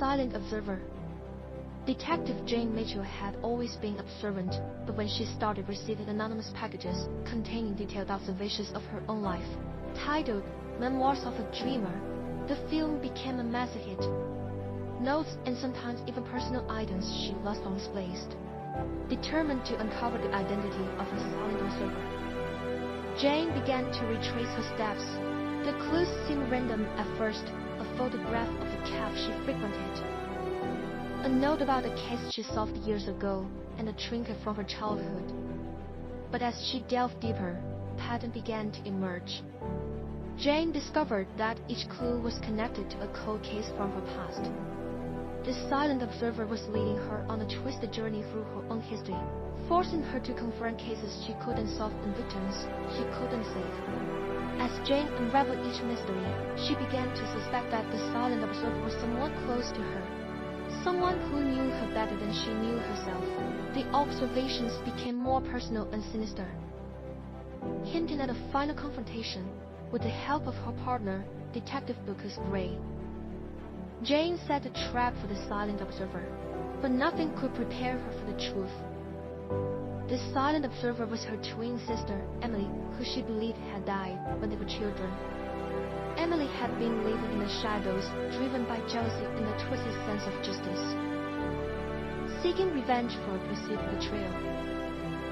Silent Observer. Detective Jane Mitchell had always been observant, but when she started receiving anonymous packages containing detailed observations of her own life, titled Memoirs of a Dreamer, the film became a massive hit. Notes and sometimes even personal items she lost or misplaced. Determined to uncover the identity of the silent observer, Jane began to retrace her steps. The clues seemed random at first: a photograph of a cafe she frequented, a note about a case she solved years ago, and a trinket from her childhood. But as she delved deeper, a pattern began to emerge. Jane discovered that each clue was connected to a cold case from her past. The silent observer was leading her on a twisted journey through her own history, forcing her to confront cases she couldn't solve and victims she couldn't save. As Jane unraveled each mystery, she began to suspect that the silent observer was someone close to her, someone who knew her better than she knew herself. The observations became more personal and sinister, hinting at a final confrontation with the help of her partner, Detective Lucas Gray. Jane set a trap for the silent observer, but nothing could prepare her for the truth. The silent observer was her twin sister, Emily, who she believed had died when they were children. Emily had been living in the shadows, driven by jealousy and a twisted sense of justice, seeking revenge for a perceived betrayal.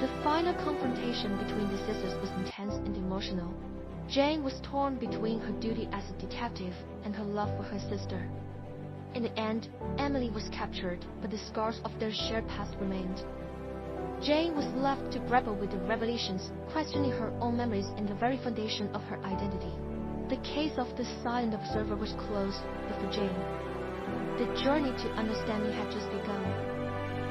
The final confrontation between the sisters was intense and emotional. Jane was torn between her duty as a detective and her love for her sister. In the end, Emily was captured, but the scars of their shared past remained. Jane was left to grapple with the revelations, questioning her own memories and the very foundation of her identity. The case of the silent observer was closed, but for Jane, the journey to understanding had just begun.